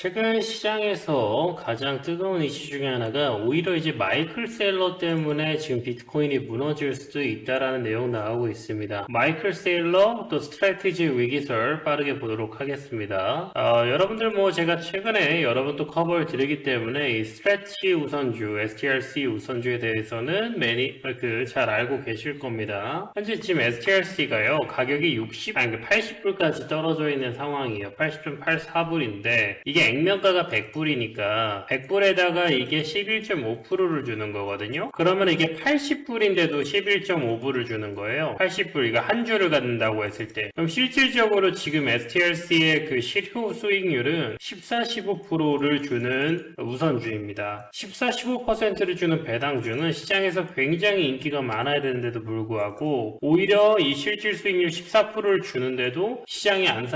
최근 시장에서 가장 뜨거운 이슈 중에 하나가 오히려 이제 마이클 셀러 때문에 지금 비트코인이 무너질 수도 있다라는 내용 나오고 있습니다. 마이클 셀러 또 스트래티지 위기설 빠르게 보도록 하겠습니다. 여러분들 제가 최근에 여러 번 또 커버를 드리기 때문에 이 스트레치 우선주, STRC 우선주에 대해서는 잘 알고 계실 겁니다. 현재 지금 STRC가요 가격이 80불까지 떨어져 있는 상황이에요. 80.84불인데 이게 액면가가 100불이니까 100불에다가 이게 11.5%를 주는 거거든요. 그러면 이게 80불인데도 11.5불을 주는 거예요. 80불 이거 한 주를 갖는다고 했을 때 그럼 실질적으로 지금 STRC의 그 실효 수익률은 14, 15%를 주는 우선주입니다. 14, 15%를 주는 배당주는 시장에서 굉장히 인기가 많아야 되는데도 불구하고 오히려 이 실질 수익률 14%를 주는데도 시장이 안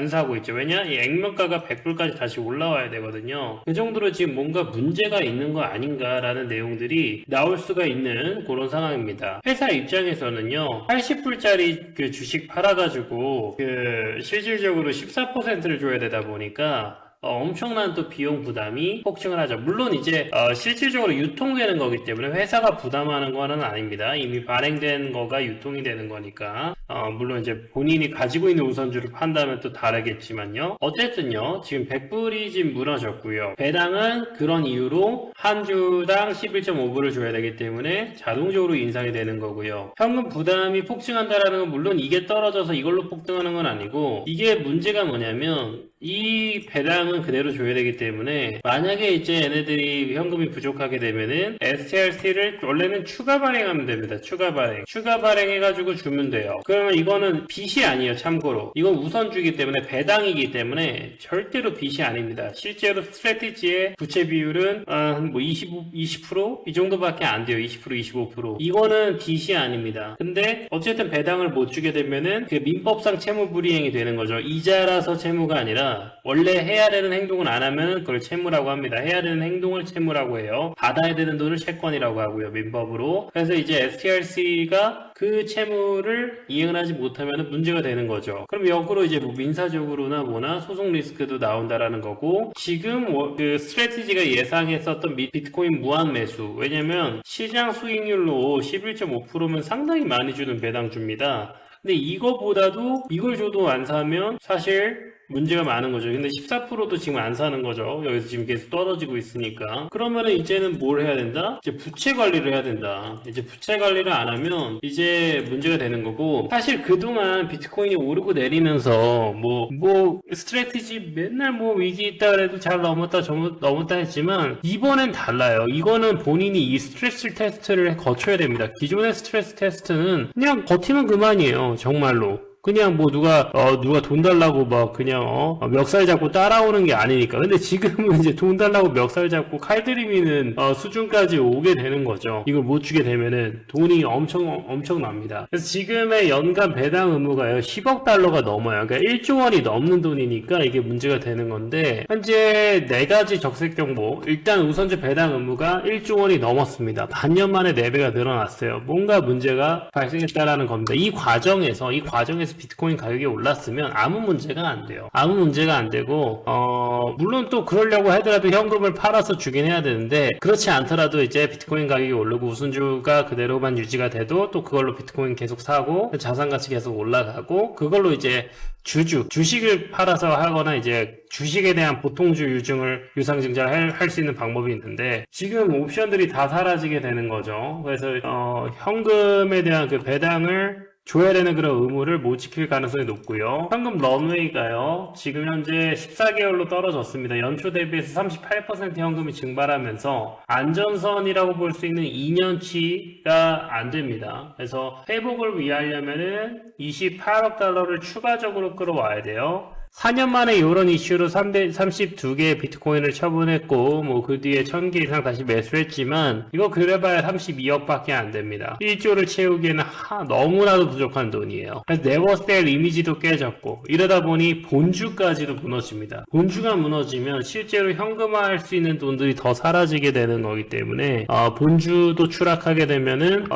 사고 있죠. 왜냐? 이 액면가가 100불까지 다시 올라와야 되거든요. 그 정도로 지금 뭔가 문제가 있는 거 아닌가라는 내용들이 나올 수가 있는 그런 상황입니다. 회사 입장에서는요 80불짜리 그 주식 팔아가지고 그 실질적으로 14%를 줘야 되다 보니까 엄청난 또 비용 부담이 폭증을 하죠. 물론 이제 실질적으로 유통되는 거기 때문에 회사가 부담하는 거는 아닙니다. 이미 발행된 거가 유통이 되는 거니까 물론 이제 본인이 가지고 있는 우선주를 판다면 또 다르겠지만요. 어쨌든요 지금 100불이 지금 무너졌고요. 배당은 그런 이유로 한 주당 11.5불을 줘야 되기 때문에 자동적으로 인상이 되는 거고요. 현금 부담이 폭증한다라는 건 물론 이게 떨어져서 이걸로 폭등하는 건 아니고 이게 문제가 뭐냐면 이 배당은 그대로 줘야 되기 때문에 만약에 이제 얘네들이 현금이 부족하게 되면은 STRC를 원래는 추가 발행하면 됩니다. 추가 발행해가지고 주면 돼요. 그러면 이거는 빚이 아니에요. 참고로 이건 우선주기 때문에 배당이기 때문에 절대로 빚이 아닙니다. 실제로 스트래티지의 부채 비율은 20% 이 정도밖에 안 돼요. 20% 25% 이거는 빚이 아닙니다. 근데 어쨌든 배당을 못 주게 되면은 그 민법상 채무 불이행이 되는 거죠. 이자라서 채무가 아니라 원래 해야 되는 행동을 안 하면 그걸 채무라고 합니다. 해야 되는 행동을 채무라고 해요. 받아야 되는 돈을 채권이라고 하고요. 민법으로. 그래서 이제 STRC가 그 채무를 이행을 하지 못하면 문제가 되는 거죠. 그럼 역으로 이제 민사적으로나 뭐나 소송 리스크도 나온다라는 거고 지금 그 스트래티지가 예상했었던 비트코인 무한 매수 왜냐면 시장 수익률로 11.5%면 상당히 많이 주는 배당주입니다. 근데 이거보다도 이걸 줘도 안 사면 사실 문제가 많은 거죠. 근데 14%도 지금 안 사는 거죠. 여기서 지금 계속 떨어지고 있으니까. 그러면은 이제는 뭘 해야 된다? 이제 부채 관리를 해야 된다. 이제 부채 관리를 안 하면 이제 문제가 되는 거고 사실 그동안 비트코인이 오르고 내리면서 스트래티지 맨날 위기 있다 그래도 잘 넘었다 했지만 이번엔 달라요. 이거는 본인이 이 스트레스 테스트를 거쳐야 됩니다. 기존의 스트레스 테스트는 그냥 버티면 그만이에요. 정말로. 그냥 누가 돈 달라고 멱살 잡고 따라오는 게 아니니까. 근데 지금은 이제 돈 달라고 멱살 잡고 칼들이미는 수준까지 오게 되는 거죠. 이걸 못 주게 되면은 돈이 엄청납니다. 그래서 지금의 연간 배당 의무가요 10억 달러가 넘어요. 그러니까 1조 원이 넘는 돈이니까 이게 문제가 되는 건데 현재 4가지 적색 경보. 일단 우선주 배당 의무가 1조 원이 넘었습니다. 반년 만에 4배가 늘어났어요. 뭔가 문제가 발생했다라는 겁니다. 이 과정에서 비트코인 가격이 올랐으면 아무 문제가 안 돼요. 아무 문제가 안 되고 물론 또 그러려고 하더라도 현금을 팔아서 주긴 해야 되는데 그렇지 않더라도 이제 비트코인 가격이 오르고 우선주가 그대로만 유지가 돼도 또 그걸로 비트코인 계속 사고 자산 가치 계속 올라가고 그걸로 이제 주식을 팔아서 하거나 이제 주식에 대한 보통주 유상증자를 할 수 있는 방법이 있는데 지금 옵션들이 다 사라지게 되는 거죠. 그래서 현금에 대한 그 배당을 줘야 되는 그런 의무를 못 지킬 가능성이 높고요. 현금 런웨이가요. 지금 현재 14개월로 떨어졌습니다. 연초 대비해서 38% 현금이 증발하면서 안전선이라고 볼 수 있는 2년치가 안 됩니다. 그래서 회복을 위하려면은 28억 달러를 추가적으로 끌어와야 돼요. 4년 만에 이런 이슈로 32개의 비트코인을 처분했고 그 뒤에 1000개 이상 다시 매수를 했지만 이거 그래봐야 32억밖에 안 됩니다. 1조를 채우기에는 너무나도 부족한 돈이에요. 그래서 네버셀 이미지도 깨졌고 이러다 보니 본주까지도 무너집니다. 본주가 무너지면 실제로 현금화할 수 있는 돈들이 더 사라지게 되는 거기 때문에 본주도 추락하게 되면은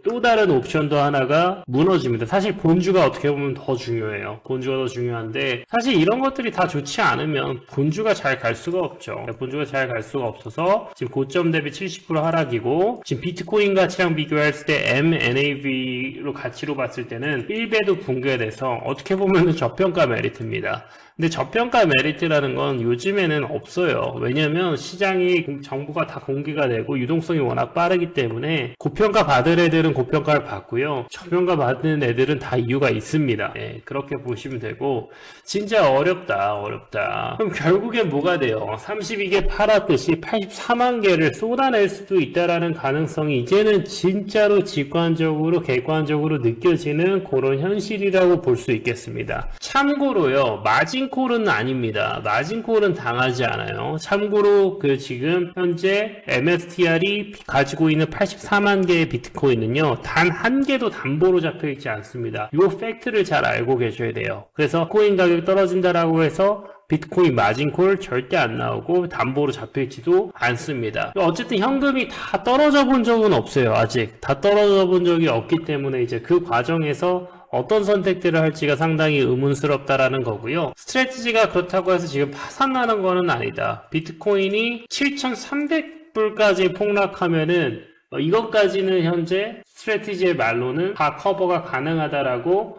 또 다른 옵션도 하나가 무너집니다. 사실 본주가 어떻게 보면 더 중요해요. 본주가 더 중요한데 사실 이런 것들이 다 좋지 않으면 본주가 잘 갈 수가 없죠. 본주가 잘 갈 수가 없어서 지금 고점 대비 70% 하락이고, 지금 비트코인 가치랑 비교했을 때 MNAV로 가치로 봤을 때는 1배도 붕괴돼서 어떻게 보면 저평가 메리트입니다. 근데 저평가 메리트라는 건 요즘에는 없어요. 왜냐면 시장이 정보가 다 공개가 되고 유동성이 워낙 빠르기 때문에 고평가 받을 애들은 고평가를 받고요. 저평가 받는 애들은 다 이유가 있습니다. 네, 그렇게 보시면 되고, 진짜 어렵다. 그럼 결국엔 뭐가 돼요? 32개 팔았듯이 84만 개를 쏟아낼 수도 있다라는 가능성이 이제는 진짜로 직관적으로 객관적으로 느껴지는 그런 현실이라고 볼 수 있겠습니다. 참고로요, 마진콜은 아닙니다. 마진콜은 당하지 않아요. 참고로 지금 현재 MSTR이 가지고 있는 84만 개의 비트코인은요, 단 한 개도 담보로 잡혀 있지 않습니다. 이 팩트를 잘 알고 계셔야 돼요. 그래서 코인 가격이 떨어진다라고 해서 비트코인 마진콜 절대 안 나오고 담보로 잡혀있지도 않습니다. 어쨌든 현금이 다 떨어져 본 적은 없어요. 아직 다 떨어져 본 적이 없기 때문에 이제 그 과정에서 어떤 선택들을 할지가 상당히 의문스럽다라는 거고요. 스트래티지가 그렇다고 해서 지금 파산나는 거는 아니다. 비트코인이 7,300불까지 폭락하면은 이것까지는 현재 스트래티지의 말로는 다 커버가 가능하다라고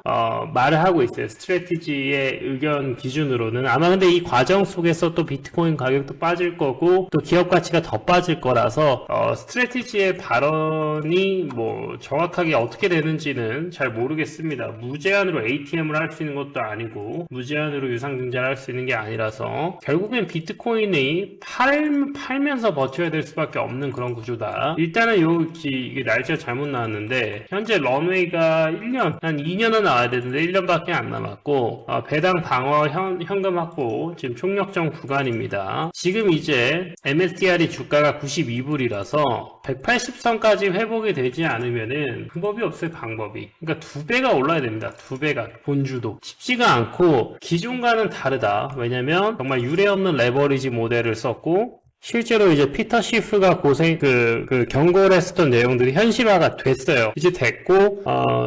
말을 하고 있어요. 스트래티지의 의견 기준으로는. 아마 근데 이 과정 속에서 또 비트코인 가격도 빠질 거고 또 기업 가치가 더 빠질 거라서 스트래티지의 발언이 뭐 정확하게 어떻게 되는지는 잘 모르겠습니다. 무제한으로 ATM을 할 수 있는 것도 아니고 무제한으로 유상증자를 할 수 있는 게 아니라서 결국엔 비트코인이 팔면서 버텨야 될 수밖에 없는 그런 구조다. 일단은 이게 날짜 잘못 나왔는데 현재 런웨이가 1년, 한 2년은 나와야 되는데 1년밖에 안 남았고 배당 방어 현금 확보 지금 총력정 구간입니다. 지금 이제 MSTR이 주가가 92불이라서 180선까지 회복이 되지 않으면은 방법이 없어요. 방법이. 그러니까 2배가 올라야 됩니다. 2배가 본주도 쉽지가 않고 기존과는 다르다. 왜냐면 정말 유례없는 레버리지 모델을 썼고 실제로 이제 피터 시프가 경고를 했었던 내용들이 현실화가 됐어요. 이제 됐고,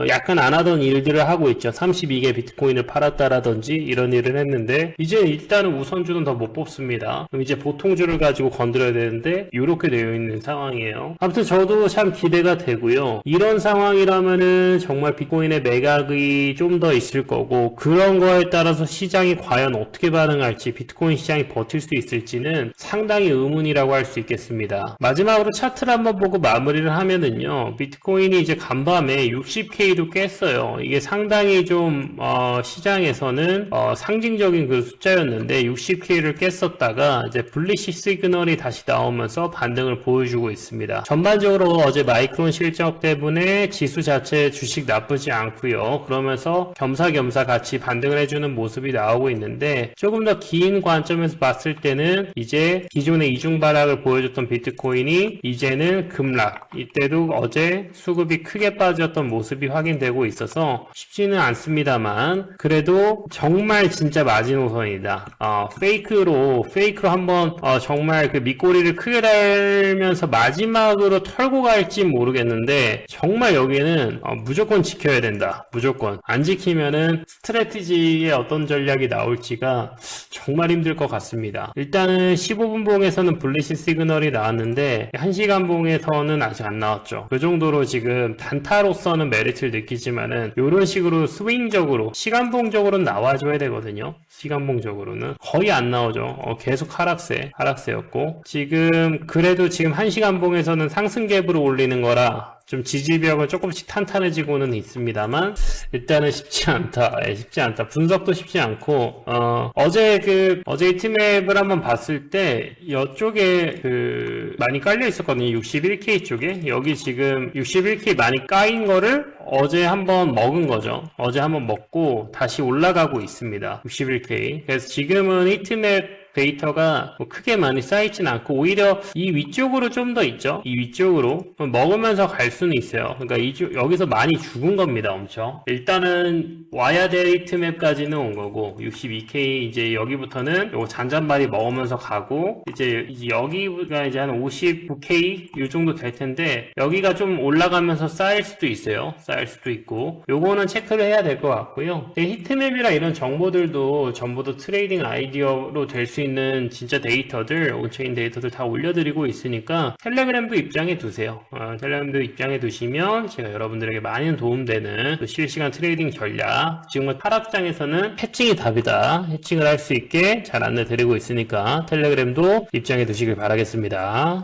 약간 안 하던 일들을 하고 있죠. 32개 비트코인을 팔았다라든지 이런 일을 했는데, 이제 일단은 우선주는 더 못 뽑습니다. 그럼 이제 보통주를 가지고 건드려야 되는데, 이렇게 되어 있는 상황이에요. 아무튼 저도 참 기대가 되고요. 이런 상황이라면은 정말 비트코인의 매각이 좀 더 있을 거고, 그런 거에 따라서 시장이 과연 어떻게 반응할지, 비트코인 시장이 버틸 수 있을지는 상당히 의문이라고 할 수 있겠습니다. 마지막으로 차트를 한번 보고 마무리를 하면은요, 비트코인이 이제 간밤에 60K도 깼어요. 이게 상당히 좀 시장에서는 상징적인 그 숫자였는데 60K를 깼었다가 이제 불리시 시그널이 다시 나오면서 반등을 보여주고 있습니다. 전반적으로 어제 마이크론 실적 때문에 지수 자체 주식 나쁘지 않고요. 그러면서 겸사겸사 같이 반등을 해주는 모습이 나오고 있는데 조금 더 긴 관점에서 봤을 때는 이제 기존의 이중 바락을 보여줬던 비트코인이 이제는 급락, 이때도 어제 수급이 크게 빠졌던 모습이 확인되고 있어서 쉽지는 않습니다만 그래도 정말 진짜 마지노선이다. 페이크로 한번 정말 그 밑꼬리를 크게 달면서 마지막으로 털고 갈지 모르겠는데 정말 여기는 무조건 지켜야 된다. 무조건 안 지키면은 스트래티지의 어떤 전략이 나올지가 정말 힘들 것 같습니다. 일단은 15분 봉에서는 불리시 시그널이 나왔는데 1시간 봉에서는 아직 안 나왔죠. 그 정도로 지금 단타로서는 메리트를 느끼지만은 이런 식으로 스윙적으로 시간봉적으로는 나와줘야 되거든요. 시간봉적으로는 거의 안 나오죠. 계속 하락세였고 지금 그래도 지금 1시간 봉에서는 상승 갭으로 올리는 거라 좀 지지벽은 조금씩 탄탄해지고는 있습니다만 일단은 쉽지 않다. 분석도 쉽지 않고 어제 히트맵을 한번 봤을 때 이쪽에 많이 깔려 있었거든요. 61K 쪽에 여기 지금 61K 많이 까인 거를 어제 한번 먹은 거죠. 어제 한번 먹고 다시 올라가고 있습니다. 61K. 그래서 지금은 히트맵 데이터가 뭐 크게 많이 쌓이진 않고 오히려 이 위쪽으로 좀 더 있죠. 이 위쪽으로 먹으면서 갈 수는 있어요. 그러니까 여기서 많이 죽은 겁니다. 엄청. 일단은 와이어드 히트맵까지는 온 거고 62K 이제 여기부터는 요거 잔잔바리 먹으면서 가고 이제 여기가 이제 한 59K 요 정도 될 텐데 여기가 좀 올라가면서 쌓일 수도 있어요. 쌓일 수도 있고 요거는 체크를 해야 될 것 같고요. 히트맵이나 이런 정보들도 전부 다 트레이딩 아이디어로 될 수 있는 진짜 데이터들, 온체인 데이터들 다 올려드리고 있으니까 텔레그램도 입장해 두세요. 텔레그램도 입장해 두시면 제가 여러분들에게 많은 도움되는 또 실시간 트레이딩 전략, 지금 하락장에서는 해칭이 답이다. 해칭을 할 수 있게 잘 안내 드리고 있으니까 텔레그램도 입장해 두시길 바라겠습니다.